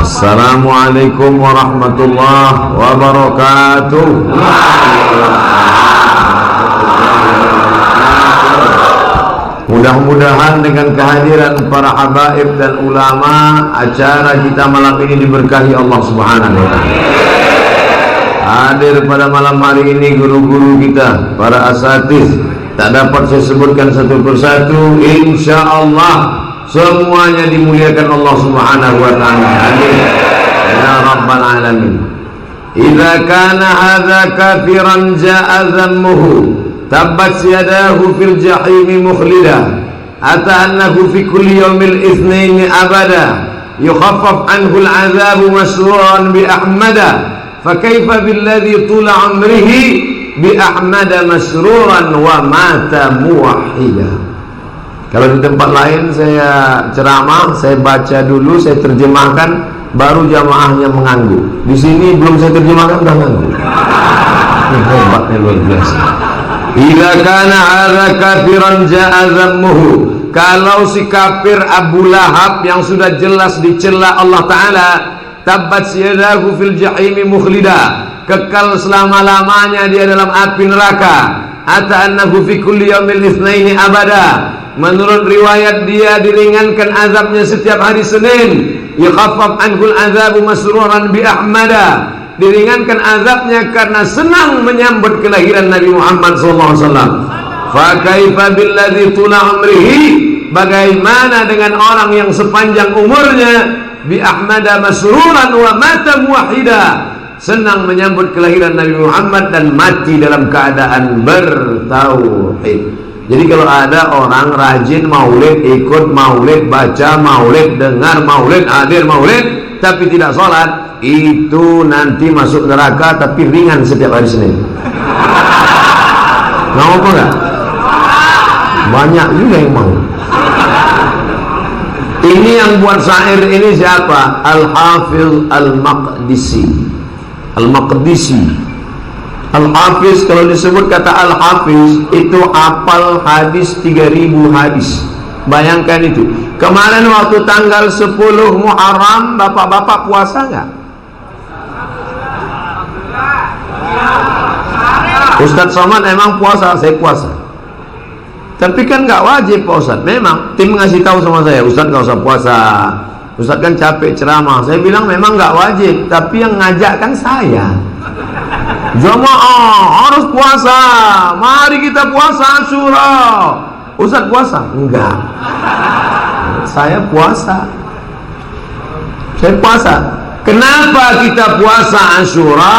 Assalamualaikum warahmatullahi wabarakatuh. Mudah-mudahan dengan kehadiran para habaib dan ulama, acara kita malam ini diberkahi Allah Subhanahu wa Ta'ala. Hadir pada malam hari ini guru-guru kita, para asatiz, tak dapat saya sebutkan satu persatu. Insya Allah semuanya dimuliakan Allah Subhanahu wa Ta'ala. Amin ya rabbal alamin. Idza kana hadza kafiran ja'a dhammuhu tabbat yadahu fil jahimi mukhlida ata annahu fi kulli yawmil itsnain abada yukhaffaf anhu al'adhabu masruran bi ahmada fakaifa billadhi tula umrihi bi ahmada masruran wa mata muwahhida. Kalau di tempat lain saya ceramah, saya baca dulu, saya terjemahkan, baru jamaahnya mengangguk. Di sini belum saya terjemahkan udah ngangguk. Ini hebatnya luar biasa. Idza kana hadza kafiran ja'a dhammuhu. Kalau si kafir Abu Lahab yang sudah jelas dicela Allah Ta'ala, tabbat yadahu fil jahimi mukhlida, kekal selama-lamanya dia dalam api neraka. Ata annahu fi kulli yaumil itsnaini abada. Menurut riwayat dia diringankan azabnya setiap hari Senin. Yukhaffaf anhul azabu masruran bi ahmada. Diringankan azabnya karena senang menyambut kelahiran Nabi Muhammad SAW. Fa kaifa billadzi tula umrihi, bagaimana dengan orang yang sepanjang umurnya bi ahmada masruran wa mata muwahhida, senang menyambut kelahiran Nabi Muhammad dan mati dalam keadaan bertauhid. Jadi kalau ada orang rajin maulid, ikut maulid, baca maulid, dengar maulid, hadir maulid, tapi tidak sholat, itu nanti masuk neraka tapi ringan setiap hari Senin. Mau apa enggak? Banyak juga yang mau. Ini yang buat syair ini siapa? Al-Hafiz Al-Maqdisi. Al-Maqdisi. Al-Hafiz, kalau disebut kata Al-Hafiz itu hafal hadis 3000 hadis. Bayangkan itu. Kemarin waktu tanggal 10 Muharram, bapak-bapak puasa enggak? Ustadz Somad emang puasa, saya puasa. Tapi kan nggak wajib Pak Ustadz. Memang tim ngasih tahu sama saya, Ustadz nggak usah puasa. Ustadz kan capek ceramah. Saya bilang memang nggak wajib, tapi yang ngajak kan saya. Jamaah harus puasa. Mari kita puasa Asyura. Ustadz puasa? Enggak. Saya puasa. Saya puasa. Kenapa kita puasa Asyura?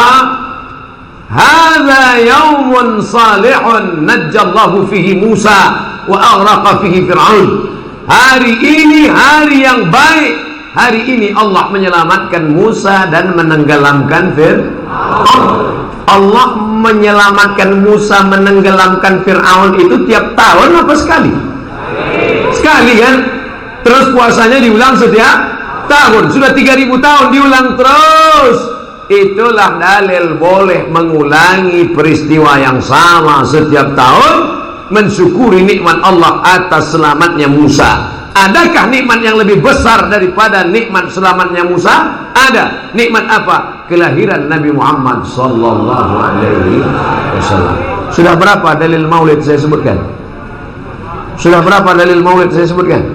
Hadza yaumun salihun najjallahu fihi Musa wa aghraqa fihi Fir'aun. Hari ini hari yang baik. Hari ini Allah menyelamatkan Musa dan menenggelamkan Fir'aun. Allah menyelamatkan Musa, menenggelamkan Fir'aun itu tiap tahun apa sekali? Sekali kan? Terus puasanya diulang setiap tahun. Sudah 3000 tahun diulang terus. Itulah dalil boleh mengulangi peristiwa yang sama setiap tahun, mensyukuri nikmat Allah atas selamatnya Musa. Adakah nikmat yang lebih besar daripada nikmat selamatnya Musa? Ada. Nikmat apa? Kelahiran Nabi Muhammad sallallahu alaihi wasallam. Sudah berapa dalil maulid saya sebutkan? Sudah berapa dalil maulid saya sebutkan?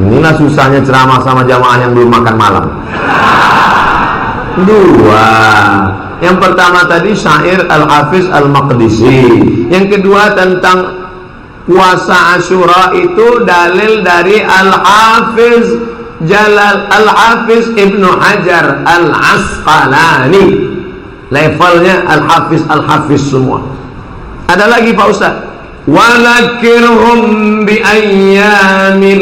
Inilah susahnya ceramah sama jamaah yang belum makan malam. Dua. Yang pertama tadi syair Al-Hafiz Al-Maqdisi. Yang kedua tentang puasa Asyura itu dalil dari Al-Hafiz Al-Hafiz Ibnu Hajar Al-Asqalani. Levelnya Al-Hafiz semua. Ada lagi Pak Ustaz. Walakirhum bi ayyamillah.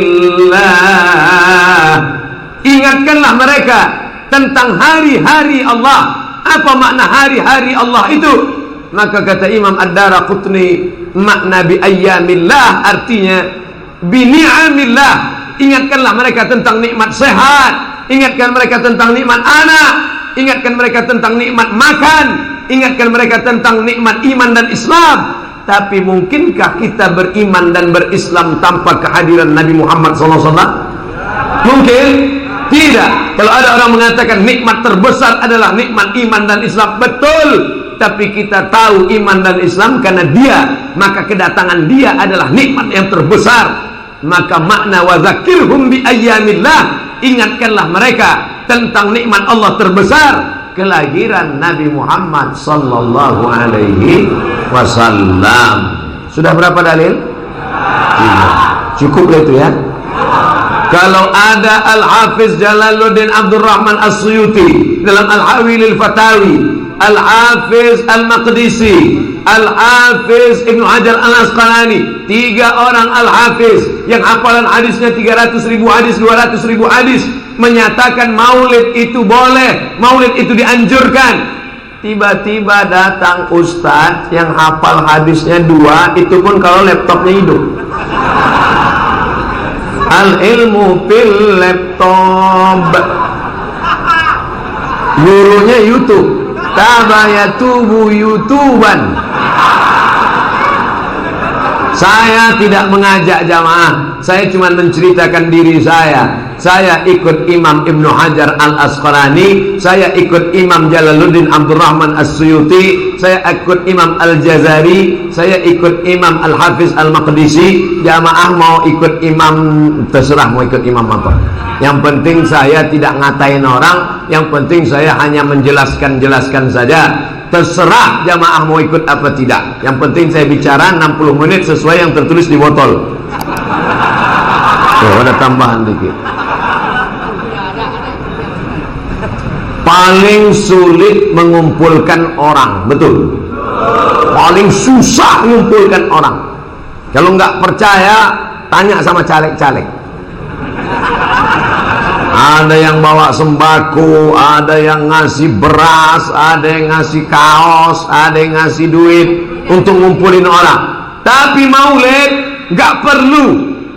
Ingatkanlah mereka tentang hari-hari Allah. Apa makna hari-hari Allah itu? Maka kata Imam Ad-Daraqutni, makna bi ayyamillah artinya bi ni'amillah. Ingatkanlah mereka tentang nikmat sehat, ingatkan mereka tentang nikmat anak, ingatkan mereka tentang nikmat makan, ingatkan mereka tentang nikmat iman dan Islam. Tapi mungkinkah kita beriman dan berislam tanpa kehadiran Nabi Muhammad SAW? Mungkin? Tidak. Kalau ada orang mengatakan nikmat terbesar adalah nikmat iman dan Islam, betul. Tapi kita tahu iman dan Islam karena dia, maka kedatangan dia adalah nikmat yang terbesar. Maka makna wa zakirhum bi ayyamillah, ingatkanlah mereka tentang nikmat Allah terbesar, kelahiran Nabi Muhammad sallallahu alaihi wasallam. Sudah berapa dalil? Cukup itu ya. Kalau ada Al-Hafiz Jalaluddin Abdurrahman As-Suyuti dalam Al-Hawilil Fatawi, Al-Hafiz Al-Maqdisi, Al-Hafiz Ibnu Hajar Al-Asqalani, 3 orang Al-Hafiz yang hafalan hadisnya 300.000 hadis, 200.000 hadis, menyatakan maulid itu boleh, maulid itu dianjurkan. Tiba-tiba datang ustadz yang hafal hadisnya 2, itu pun kalau laptopnya hidup. Al ilmu fil laptop, gurunya YouTube, tabayatubu YouTuban. Saya tidak mengajak jamaah, saya cuma menceritakan diri saya. Saya ikut Imam Ibnu Hajar Al-Asqalani, saya ikut Imam Jalaluddin Abdurrahman As-Suyuti, saya ikut Imam Al-Jazari, saya ikut Imam Al-Hafiz Al-Maqdisi. Jamaah mau ikut imam, terserah mau ikut imam apa. Yang penting saya tidak ngatain orang, yang penting saya hanya menjelaskan saja. Terserah jamaah mau ikut apa tidak. Yang penting saya bicara 60 menit sesuai yang tertulis di botol. Ada tambahan dikit. Paling sulit mengumpulkan orang, betul. Paling susah mengumpulkan orang. Kalau nggak percaya, tanya sama caleg-caleg. Ada yang bawa sembako, ada yang ngasih beras, ada yang ngasih kaos, ada yang ngasih duit untuk ngumpulin orang. Tapi maulid nggak perlu,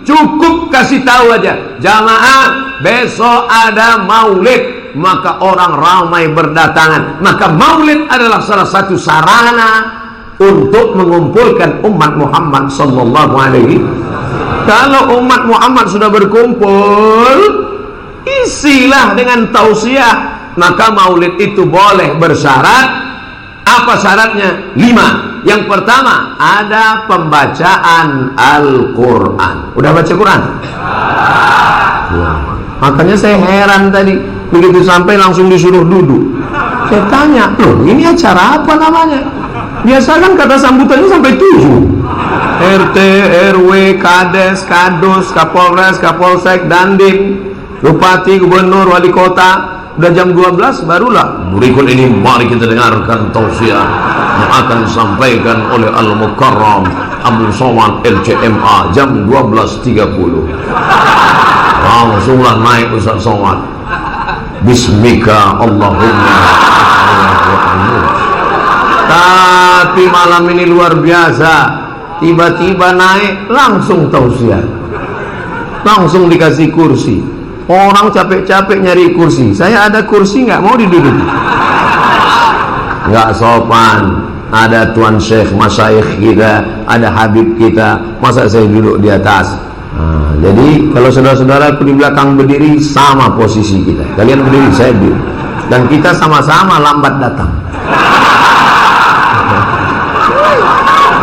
cukup kasih tahu aja, jamaah besok ada maulid, maka orang ramai berdatangan. Maka maulid adalah salah satu sarana untuk mengumpulkan umat Muhammad sallallahu alaihi. Kalau umat Muhammad sudah berkumpul, isilah dengan tausiah. Maka maulid itu boleh bersyarat. Apa syaratnya? 5. Yang pertama, ada pembacaan Al-Quran. Udah baca Quran? Ya. Makanya saya heran tadi, begitu sampai langsung disuruh duduk. Saya tanya, loh ini acara apa namanya? Biasa kan kata sambutannya sampai 7. RT, RW, Kades, Kadus, Kapolres, Kapolsek, Dandim, Bupati, Gubernur, Wali Kota. Udah jam 12 barulah berikut ini mari kita dengarkan tausiah yang akan disampaikan oleh Al-Mukarram Abdul Somad LCMA jam 12.30. Langsunglah naik Ustaz Somad. Bismika Allahumma. Tapi malam ini luar biasa. Tiba-tiba naik langsung tausiah, langsung dikasih kursi. Orang capek-capek nyari kursi, saya ada kursi nggak mau diduduki. Nggak sopan. Ada tuan syekh, masyayikh kita, ada habib kita, masa saya duduk di atas? Nah, jadi kalau saudara-saudara di belakang berdiri, sama posisi kita. Kalian berdiri, saya berdiri, dan kita sama-sama lambat datang.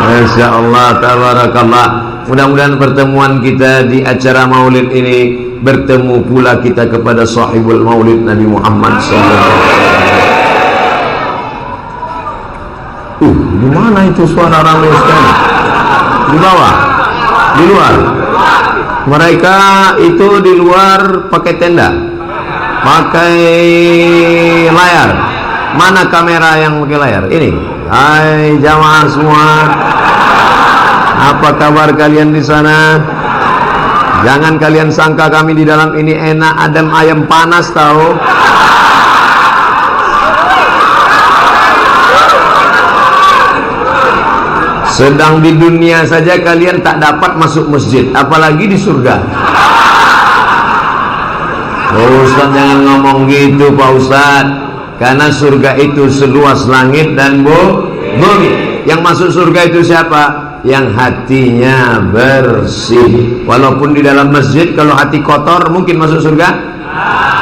Masya Allah, tabarakallah. Mudah-mudahan pertemuan kita di acara maulid ini bertemu pula kita kepada sahibul maulid Nabi Muhammad SAW. Di mana itu suara ramai sekali? Di bawah? Di luar? Mereka itu di luar pakai tenda, pakai layar. Mana kamera yang pakai layar? Ini. Hai jamaah semua, apa kabar kalian di sana? Jangan kalian sangka kami di dalam ini enak, adem ayam panas tahu. Sedang di dunia saja kalian tak dapat masuk masjid, apalagi di surga. Pak Ustadz jangan ngomong gitu Pak Ustadz, karena surga itu seluas langit dan bumi. Yang masuk surga itu siapa? yang hatinya bersih. Walaupun di dalam masjid kalau hati kotor mungkin masuk surga?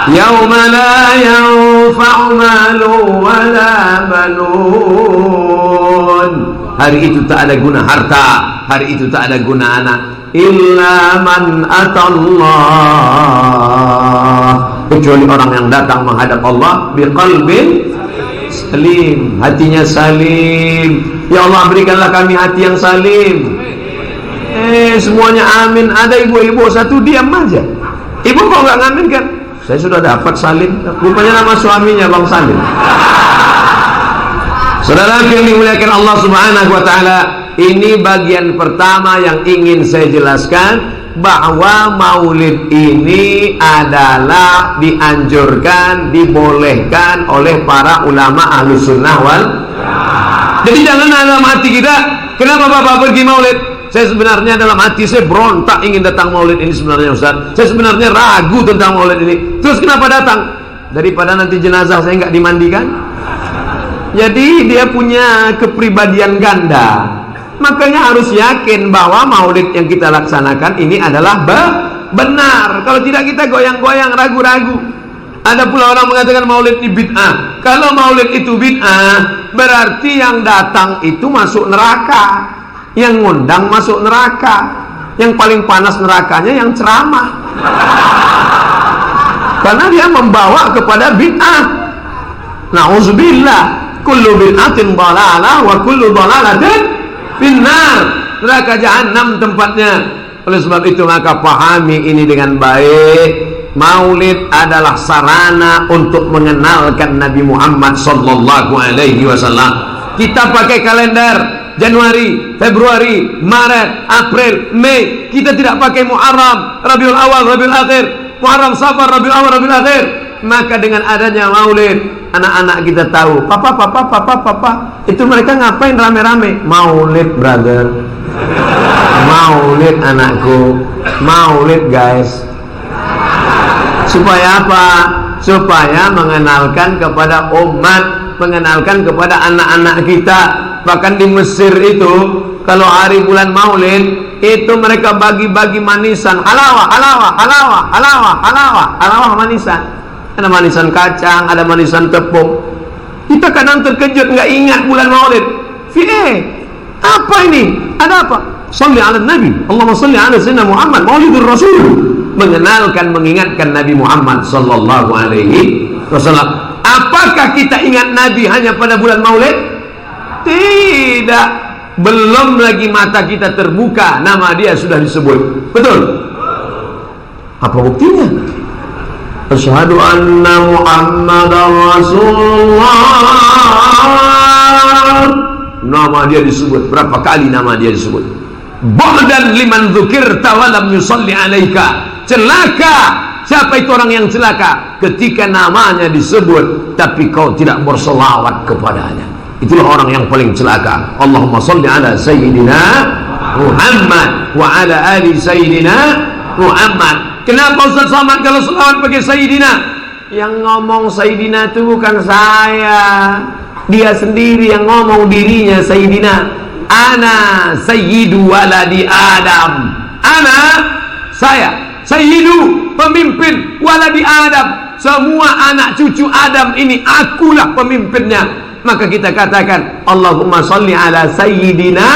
Yauma la yanfa'u malu wala banun. Hari itu tak ada guna harta, hari itu tak ada guna anak, illa man atallah, kecuali orang yang datang menghadap Allah biqalbin salim, hatinya salim. Ya Allah, berikanlah kami hati yang salim. Semuanya amin. Ada ibu-ibu satu diam aja. Ibu kok nggak ngamin kan? Saya sudah dapat salim. Rupanya nama suaminya Bang Salim. Saudara yang dimuliakan Allah Subhanahu wa taala, ini bagian pertama yang ingin saya jelaskan, bahwa maulid ini adalah dianjurkan, dibolehkan oleh para ulama Ahlus Sunnah wal. Jadi jangan dalam hati kita, kenapa Bapak pergi maulid? Saya sebenarnya dalam hati saya berontak ingin datang maulid ini sebenarnya Ustaz. Saya sebenarnya ragu tentang maulid ini. Terus kenapa datang? Daripada nanti jenazah saya nggak dimandikan. Jadi dia punya kepribadian ganda. Makanya harus yakin bahwa maulid yang kita laksanakan ini adalah benar. Kalau tidak kita goyang-goyang, ragu-ragu. Ada pula orang mengatakan maulid ini bid'ah. Kalau maulid itu bid'ah, berarti yang datang itu masuk neraka, yang ngundang masuk neraka. Yang paling panas nerakanya yang ceramah, karena dia membawa kepada bid'ah. Na'udzubillah, kullu bid'atin dhalalah wa kullu dhalalatin finnar. Neraka jahanam tempatnya. Oleh sebab itu maka pahami ini dengan baik. Maulid adalah sarana untuk mengenalkan Nabi Muhammad sallallahu alaihi wasallam. Kita pakai kalender Januari, Februari, Maret, April, Mei. Kita tidak pakai Muharram, Rabiul Awal, Rabiul Akhir, Muharram, Safar, Rabiul Awal, Rabiul Akhir. Maka dengan adanya maulid, anak-anak kita tahu, papa, itu mereka ngapain rame-rame? Maulid, brother. Maulid anakku, maulid guys. Supaya apa? Supaya mengenalkan kepada umat, mengenalkan kepada anak-anak kita. Bahkan di Mesir itu, kalau hari bulan maulid, itu mereka bagi-bagi manisan. Halawah manisan. Ada manisan kacang, ada manisan tepung. Kita kadang terkejut, nggak ingat bulan maulid. Apa ini? Ada apa? Salli ala Nabi, Allahumma salli ala Sayyidina Muhammad, Maulidur Rasul. Mengenalkan, mengingatkan Nabi Muhammad sallallahu alaihi wasallam. Apakah kita ingat Nabi hanya pada bulan maulid? Tidak. Belum lagi mata kita terbuka, nama dia sudah disebut. Betul? Apa buktinya? Asyhadu anna Muhammadar Rasulullah. Nama dia disebut. Berapa kali nama dia disebut? Ba'dan liman dzukirta wa lam yusalli alaika. Celaka siapa itu orang yang celaka ketika namanya disebut tapi kau tidak berselawat kepadanya. Itulah orang yang paling celaka. Allahumma salli ala Sayyidina Muhammad wa ala ali Sayyidina Muhammad. Kenapa Ustaz Somad kalau selawat pakai Sayyidina? Yang ngomong Sayyidina itu bukan saya, dia sendiri yang ngomong dirinya Sayyidina. Ana Sayyidu waladi Adam. Ana, saya Sayyidu, pemimpin waladi Adam. Semua anak cucu Adam ini akulah pemimpinnya. Maka kita katakan Allahumma salli ala Sayyidina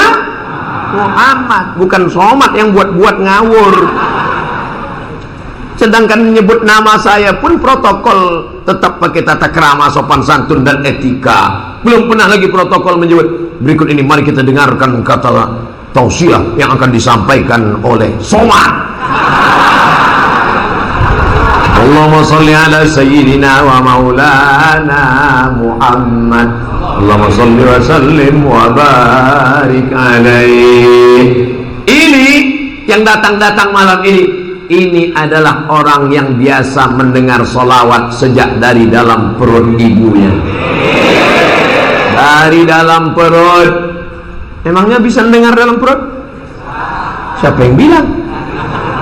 Muhammad. Bukan Somad yang buat-buat ngawur. Sedangkan menyebut nama saya pun protokol tetap pakai tata krama, sopan santun dan etika. Belum pernah lagi protokol menyebut. Berikut ini mari kita dengarkan kata tausiah yang akan disampaikan oleh Somad. Allahumma salli ala Sayyidina wa maulana Muhammad. Allahumma salli wa sallim wa barik alaih. Ini yang datang-datang malam ini adalah orang yang biasa mendengar solawat sejak dari dalam perut ibunya. Dari dalam perut. Emangnya bisa mendengar dalam perut? Siapa yang bilang?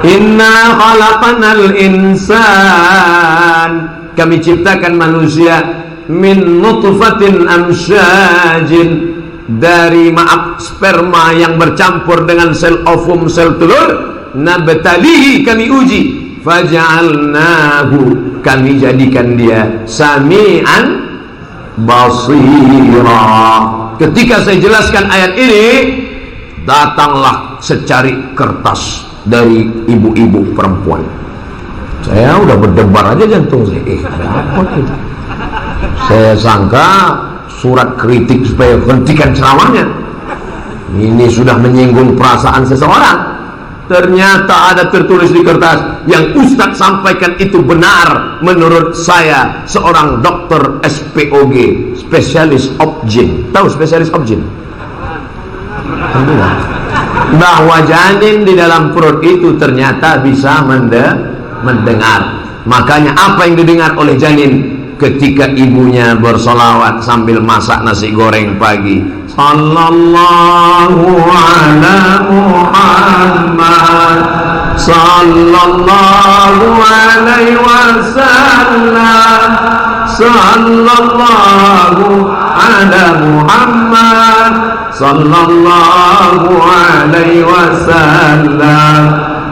Inna khalaqanal insan, kami ciptakan manusia min nutfatin amsyajin, dari sperma yang bercampur dengan sel ovum, sel telur, nabtalihi, kami uji, faja'alnahu, kami jadikan dia sami'an basira. Ketika saya jelaskan ayat ini, datanglah secari kertas dari ibu-ibu perempuan. Saya udah berdebar aja jantung saya. Apa itu? Saya sangka surat kritik supaya hentikan ceramahnya. Ini sudah menyinggung perasaan seseorang. Ternyata ada tertulis di kertas, yang Ustadz sampaikan itu benar menurut saya, seorang dokter SPOG, spesialis objin. Tahu spesialis objin? Bahwa janin di dalam perut itu ternyata bisa mendengar. Makanya apa yang didengar oleh janin ketika ibunya bersolawat sambil masak nasi goreng pagi, sallallahu ala Muhammad, sallallahu alaihi wasallam, sallallahu ala Muhammad, sallallahu alaihi wasallam,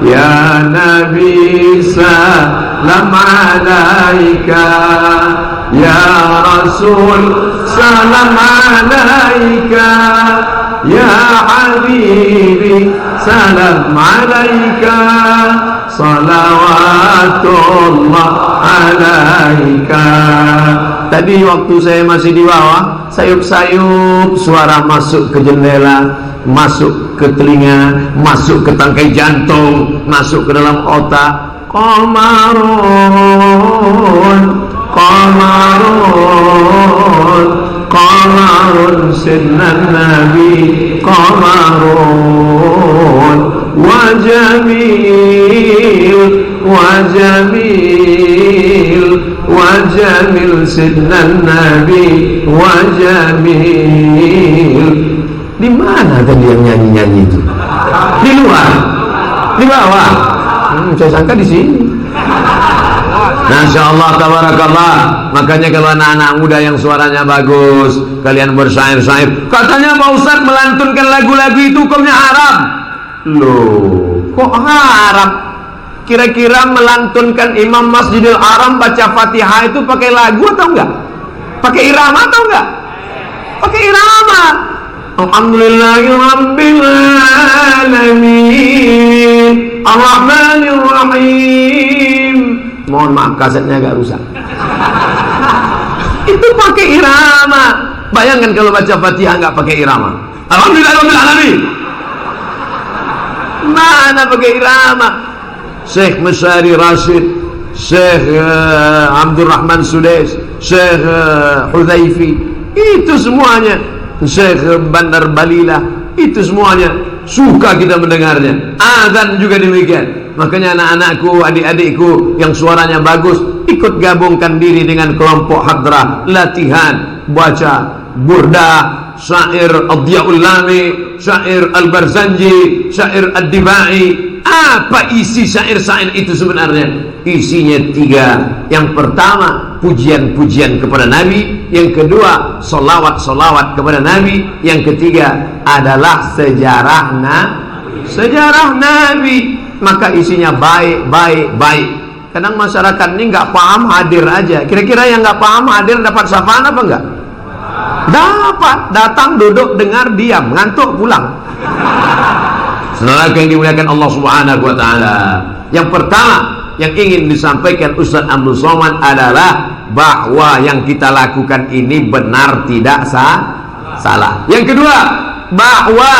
ya Nabi salam alaika, ya Rasul salam alaika, ya Habibi salam alaika, salawatullah alaika. Tadi waktu saya masih di bawah, sayup-sayup suara masuk ke jendela, masuk ke telinga, masuk ke tangkai jantung, masuk ke dalam otak. Qamarun, qamarun, qamarun sinnan nabi, qamarun, wa jamil, wa jamil, wa jamil sinnan nabi, wa jamil. Di mana tadi yang nyanyi-nyanyi itu? Di luar? Di bawah? Saya sangka di sini. Masya Allah, tabarakallah. Makanya kalau anak-anak muda yang suaranya bagus, kalian bersyair-syair, katanya Pak Ustadz melantunkan lagu-lagu itu hukumnya haram. Loh, kok haram? Kira-kira melantunkan Imam Masjidil Haram baca Fatihah itu pakai lagu atau enggak? Pakai irama atau enggak? Pakai irama. Alhamdulillahirabbil alamin, Ar-Rahmanir Rahim. Mohon maaf, kasetnya agak rusak. Itu pakai irama. Bayangkan kalau baca Fatihah nggak pakai irama. Alhamdulillahirabbil alamin. Mana pakai irama? Syekh Masyari Rashid, Syekh Abdurrahman Sudais, Syekh Hudhaifi, itu semuanya, Syekh Bandar Balila, itu semuanya suka kita mendengarnya. Azan juga demikian. Makanya anak-anakku, adik-adikku yang suaranya bagus, ikut gabungkan diri dengan kelompok hadrah, latihan baca burda, syair Ad-Diyaul Lami, syair Al-Barzanji, syair Ad-Dibai. Apa isi syair-syair itu sebenarnya? Isinya tiga. Yang pertama, pujian-pujian kepada Nabi. Yang kedua, solawat-solawat kepada Nabi. Yang ketiga adalah sejarah Nabi. Maka isinya baik. Kadang masyarakat ini nggak paham, hadir aja. Kira-kira yang nggak paham hadir dapat syafaan apa enggak? Dapat. Datang, duduk, dengar, diam, ngantuk, pulang. Saudara yang dimuliakan Allah Subhanahu wa taala. Yang pertama yang ingin disampaikan Ustaz Abdul Somad adalah bahwa yang kita lakukan ini benar, tidak salah. Yang kedua, bahwa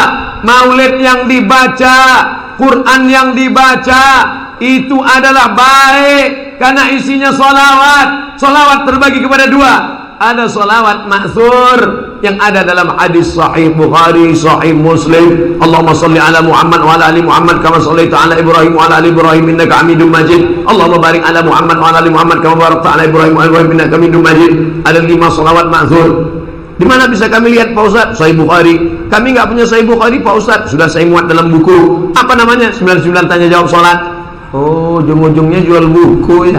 maulid yang dibaca, Quran yang dibaca itu adalah baik karena isinya solawat terbagi kepada dua. Ada solawat ma'thur yang ada dalam hadis sahih Bukhari, sahih Muslim. Allahumma salli ala Muhammad wa ala ali Muhammad kama sallaita ala Ibrahim wa ala ali Ibrahim innaka Hamidum Majid. Allahumma barik ala Muhammad wa ala ali Muhammad kama barakta ala Ibrahim wa ala ali Ibrahim innaka Hamidum Majid. Ada 5 salawat ma'thur. Di mana bisa kami lihat Pak Ustaz? Sahih Bukhari. Kami nggak punya Sahih Bukhari Pak Ustaz. Sudah saya muat dalam buku. Apa namanya? 99 tanya jawab salat. Oh, ujung-ujungnya jual buku ya.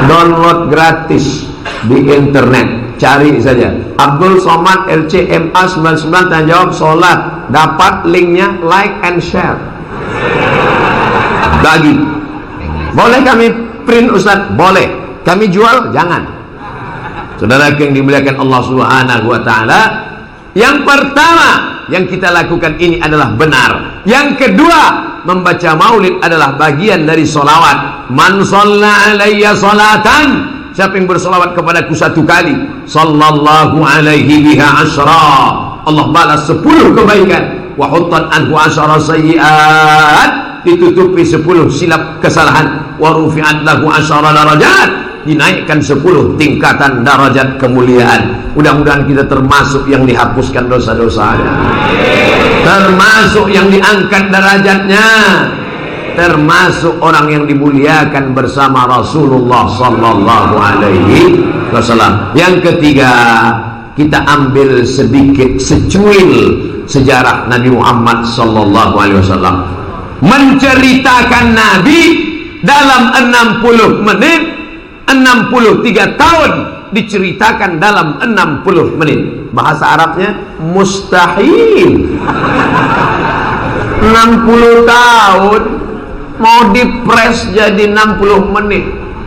Download gratis di internet, cari saja Abdul Somad LCMA 99 tanya jawab sholat, dapat linknya, like and share. Bagi. Boleh kami print Ustaz? Boleh. Kami jual? Jangan. Saudara yang dimuliakan Allah Subhanahu wa taala, yang pertama yang kita lakukan ini adalah benar. Yang kedua, membaca maulid adalah bagian dari solawat. Man shalla alayya salatan, siapa yang bersolawat kepadaku satu kali, sallallahu alaihi biha asyra, Allah balas 10 kebaikan. Wa huttat anhu asyara sayyi'at, ditutupi 10 silap kesalahan. Wa rufi'at lahu asyara darajat, dinaikkan 10 tingkatan darajat kemuliaan. Mudah-mudahan kita termasuk yang dihapuskan dosa-dosanya, termasuk yang diangkat derajatnya, termasuk orang yang dimuliakan bersama Rasulullah sallallahu alaihi wasallam. Yang ketiga, kita ambil sedikit secuil sejarah Nabi Muhammad sallallahu alaihi wasallam. Menceritakan Nabi dalam 60 menit, 63 tahun diceritakan dalam 60 menit. Bahasa Arabnya mustahil. 60 tahun mau dipres jadi 60 menit,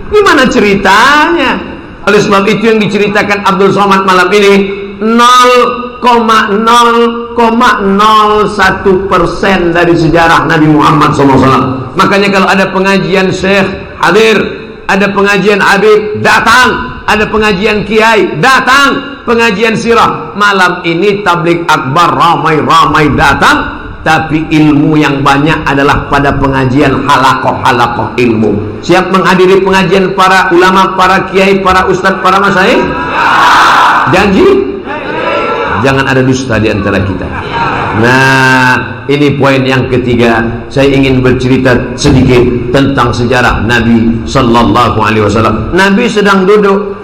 gimana ceritanya? Oleh sebab itu yang diceritakan Abdul Somad malam ini 0,001% dari sejarah Nabi Muhammad SAW. Makanya kalau ada pengajian Syekh hadir, ada pengajian Habib datang, ada pengajian Kiai datang, pengajian sirah. Malam ini tabligh akbar ramai-ramai datang, tapi ilmu yang banyak adalah pada pengajian halakoh-halakoh ilmu. Siap menghadiri pengajian para ulama, para kiai, para ustadz, para masyayikh? Janji? Jangan ada dusta di antara kita. Nah, ini poin yang ketiga. Saya ingin bercerita sedikit tentang sejarah Nabi sallallahu alaihi wasallam. Nabi sedang duduk.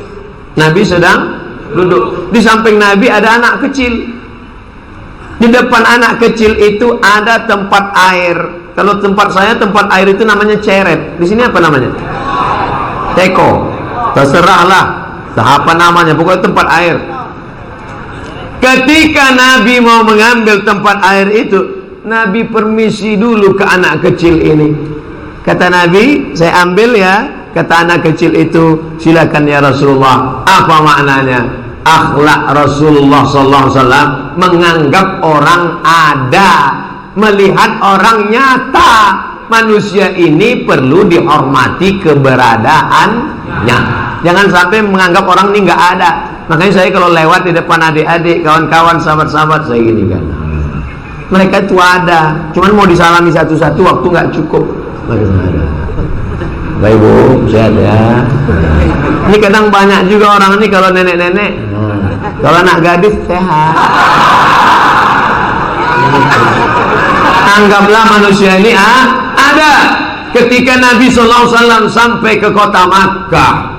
Nabi sedang duduk. Di samping Nabi ada anak kecil. Di depan anak kecil itu ada tempat air. Kalau tempat saya, tempat air itu namanya ceret. Di sini apa namanya? Teko. Terserahlah apa namanya, pokoknya tempat air. Ketika Nabi mau mengambil tempat air itu, Nabi permisi dulu ke anak kecil ini. Kata Nabi, saya ambil ya. Kata anak kecil itu, silakan ya Rasulullah. Apa maknanya? Akhlak Rasulullah SAW menganggap orang ada, melihat orang nyata. Manusia ini perlu dihormati keberadaannya. Jangan sampai menganggap orang ini nggak ada. Makanya saya kalau lewat di depan adik-adik, kawan-kawan, sahabat-sahabat, saya gini kan, mereka itu ada, cuman mau disalami satu-satu waktu nggak cukup. Baik Bu, sehat ya. Ini kadang banyak juga orang ini kalau nenek-nenek, kalau anak gadis sehat. Anggaplah manusia ini ada. Ketika Nabi SAW sampai ke kota Makkah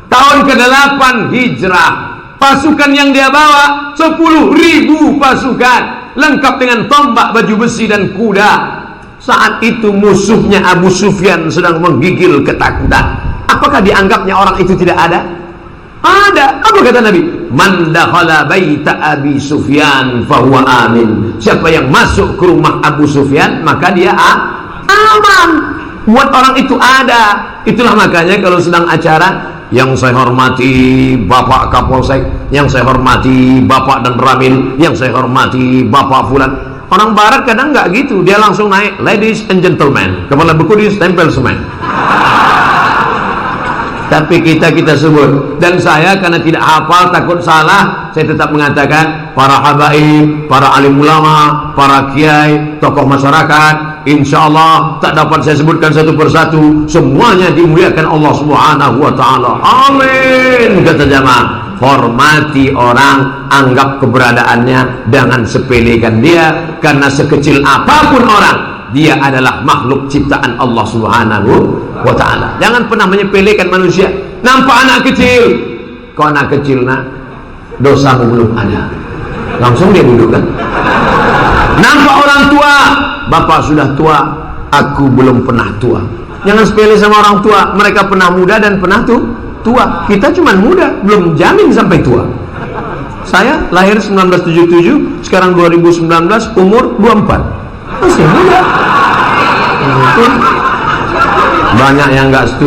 tahun ke-8 hijrah, pasukan yang dia bawa 10.000 pasukan, lengkap dengan tombak, baju besi dan kuda. Saat itu musuhnya Abu Sufyan sedang menggigil ketakutan. Apakah dianggapnya orang itu tidak ada? Ada. Apa kata Nabi? Man dakhala baita Abi Sufyan fahuwa amin. Siapa yang masuk ke rumah Abu Sufyan, maka dia aman. Buat orang itu ada. Itulah makanya kalau sedang acara, yang saya hormati Bapak Kapolsek, yang saya hormati Bapak dan Ramil, yang saya hormati Bapak Fulan. Orang barat kadang nggak gitu, dia langsung naik, ladies and gentlemen, kepala buku ditempel semen. Tapi kita sebut. Dan saya karena tidak hafal, takut salah, saya tetap mengatakan para habaib, para alim ulama, para kiai, tokoh masyarakat, insya Allah tak dapat saya sebutkan satu persatu, semuanya dimuliakan Allah Subhanahu wa ta'ala. Amin. Kata jamaah, hormati orang, anggap keberadaannya, jangan sepelekan dia, karena sekecil apapun orang, dia adalah makhluk ciptaan Allah Subhanahu wa ta'ala. Jangan pernah menyepelekan manusia. Nampak anak kecil, kau anak kecil nak, dosamu belum ada, langsung dia duduk kan. Nampak orang tua, bapak sudah tua, aku belum pernah tua. Jangan sepele sama orang tua, mereka pernah muda dan pernah tua. Kita cuma muda, belum jamin sampai tua. Saya lahir 1977, sekarang 2019, umur 24. Masih muda. Banyak yang nggak setuju.